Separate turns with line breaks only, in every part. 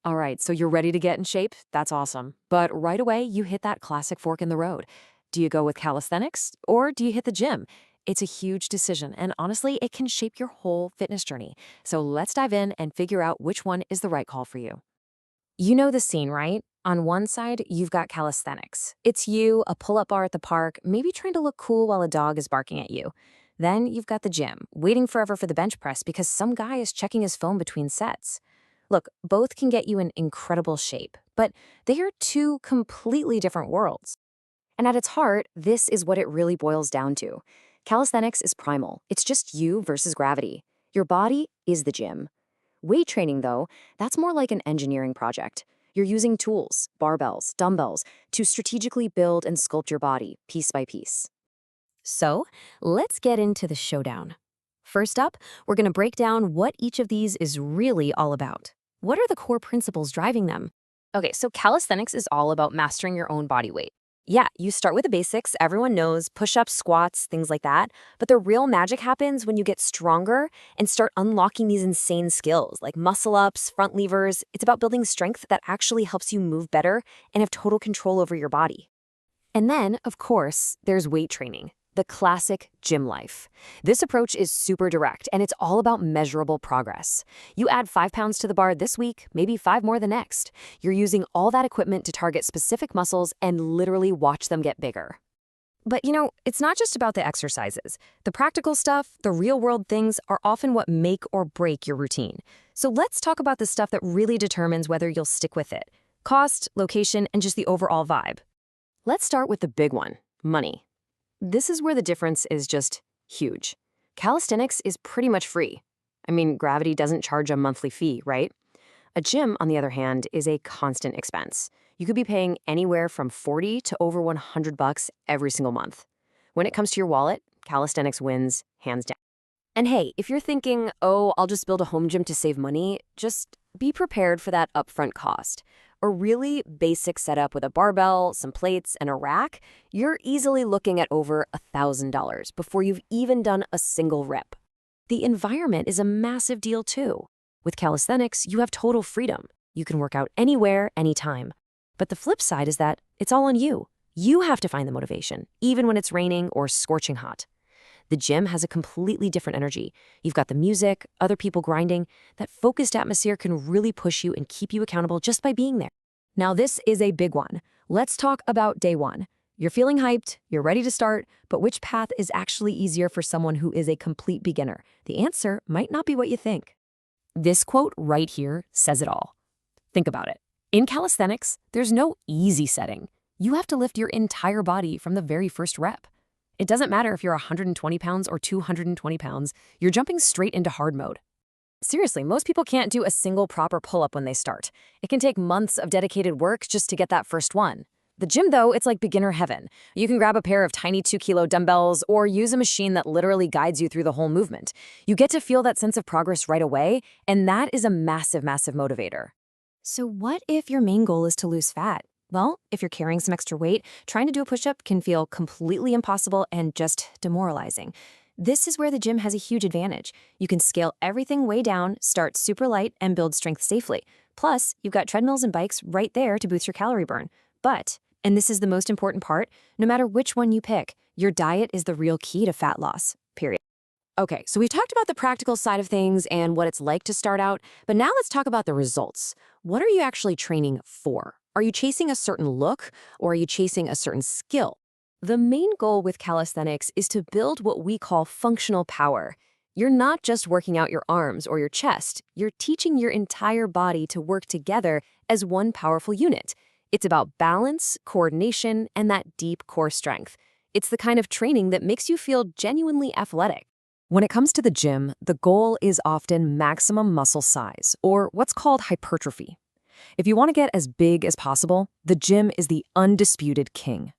All right, so you're ready to get in shape? That's awesome. But right away, you hit that classic fork in the road. Do you go with calisthenics or do you hit the gym? It's a huge decision, and honestly, it can shape your whole fitness journey. So let's dive in and figure out which one is the right call for you.
You know the scene, right? On one side, you've got calisthenics. It's you, a pull up bar at the park, maybe trying to look cool while a dog is barking at you. Then you've got the gym, waiting forever for the bench press because some guy is checking his phone between sets. Look, both can get you in incredible shape, but they are two completely different worlds. And at its heart, this is what it really boils down to. Calisthenics is primal, it's just you versus gravity. Your body is the gym. Weight training, though, that's more like an engineering project. You're using tools, barbells, dumbbells, to strategically build and sculpt your body piece by piece. So, let's get into the showdown. First up, we're going to break down what each of these is really all about. What are the core principles driving them? Okay, so calisthenics is all about mastering your own body weight. Yeah, you start with the basics, everyone knows, push-ups, squats, things like that. But the real magic happens when you get stronger and start unlocking these insane skills like muscle ups, front levers. It's about building strength that actually helps you move better and have total control over your body. And then, of course, there's weight training, the classic gym life. This approach is super direct, and it's all about measurable progress. You add 5 pounds to the bar this week, maybe 5 more the next. You're using all that equipment to target specific muscles and literally watch them get bigger. But it's not just about the exercises. The practical stuff, the real-world things, are often what make or break your routine. So let's talk about the stuff that really determines whether you'll stick with it. Cost, location, and just the overall vibe. Let's start with the big one, money. This is where the difference is just huge. Calisthenics is pretty much free. I mean, gravity doesn't charge a monthly fee, right? A gym, on the other hand, is a constant expense. You could be paying anywhere from 40 to over $100 every single month. When it comes to your wallet, calisthenics wins hands down. And hey, if you're thinking, oh, I'll just build a home gym to save money, just be prepared for that upfront cost. A really basic setup with a barbell, some plates, and a rack, you're easily looking at over $1,000 before you've even done a single rep. The environment is a massive deal too. With calisthenics, you have total freedom. You can work out anywhere, anytime. But the flip side is that it's all on you. You have to find the motivation, even when it's raining or scorching hot. The gym has a completely different energy. You've got the music, other people grinding. That focused atmosphere can really push you and keep you accountable just by being there. Now, this is a big one. Let's talk about day one. You're feeling hyped, you're ready to start, but which path is actually easier for someone who is a complete beginner? The answer might not be what you think. This quote right here says it all. Think about it. In calisthenics, there's no easy setting. You have to lift your entire body from the very first rep. It doesn't matter if you're 120 pounds or 220 pounds, you're jumping straight into hard mode. Seriously, most people can't do a single proper pull-up when they start. It can take months of dedicated work just to get that first one. The gym, though, it's like beginner heaven. You can grab a pair of tiny 2-kilo dumbbells or use a machine that literally guides you through the whole movement. You get to feel that sense of progress right away, and that is a massive, massive motivator. So what if your main goal is to lose fat? Well, if you're carrying some extra weight, trying to do a push-up can feel completely impossible and just demoralizing. This is where the gym has a huge advantage. You can scale everything way down, start super light, and build strength safely. Plus, you've got treadmills and bikes right there to boost your calorie burn. But, and this is the most important part, no matter which one you pick, your diet is the real key to fat loss, period. Okay, so we've talked about the practical side of things and what it's like to start out, but now let's talk about the results. What are you actually training for? Are you chasing a certain look, or are you chasing a certain skill? The main goal with calisthenics is to build what we call functional power. You're not just working out your arms or your chest, you're teaching your entire body to work together as one powerful unit. It's about balance, coordination, and that deep core strength. It's the kind of training that makes you feel genuinely athletic. When it comes to the gym, the goal is often maximum muscle size, or what's called hypertrophy. If you want to get as big as possible, the gym is the undisputed king.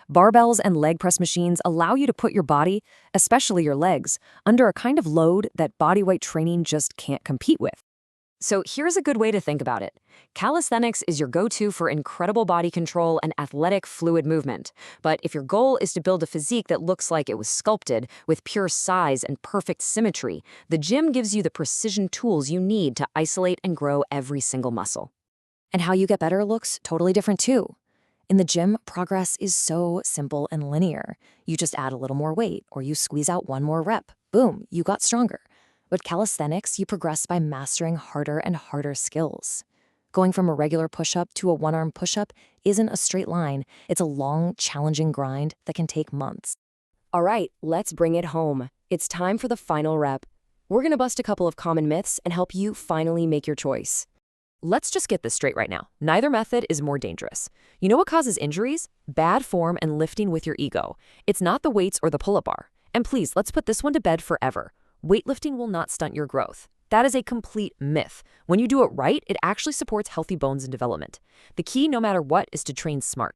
Barbells and leg press machines allow you to put your body, especially your legs, under a kind of load that bodyweight training just can't compete with. So here's a good way to think about it. Calisthenics is your go-to for incredible body control and athletic fluid movement. But if your goal is to build a physique that looks like it was sculpted with pure size and perfect symmetry, the gym gives you the precision tools you need to isolate and grow every single muscle.
And how you get better looks totally different too. In the gym, progress is so simple and linear. You just add a little more weight, or you squeeze out one more rep. Boom, you got stronger. But calisthenics, you progress by mastering harder and harder skills. Going from a regular push-up to a one-arm push-up isn't a straight line. It's a long, challenging grind that can take months.
All right, let's bring it home. It's time for the final rep. We're going to bust a couple of common myths and help you finally make your choice.
Let's just get this straight right now. Neither method is more dangerous. You know what causes injuries? Bad form and lifting with your ego. It's not the weights or the pull-up bar. And please, let's put this one to bed forever. Weightlifting will not stunt your growth. That is a complete myth. When you do it right, it actually supports healthy bones and development. The key, no matter what, is to train smart.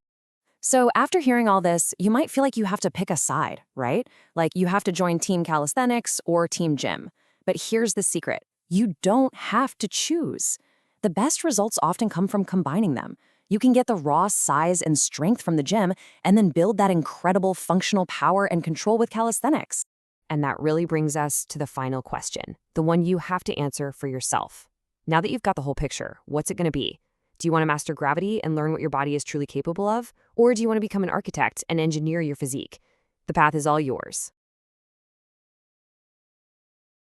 So after hearing all this, you might feel like you have to pick a side, right? Like you have to join Team Calisthenics or Team Gym. But here's the secret. You don't have to choose. The best results often come from combining them. You can get the raw size and strength from the gym and then build that incredible functional power and control with calisthenics.
And that really brings us to the final question, the one you have to answer for yourself. Now that you've got the whole picture, what's it going to be? Do you want to master gravity and learn what your body is truly capable of? Or do you want to become an architect and engineer your physique? The path is all yours.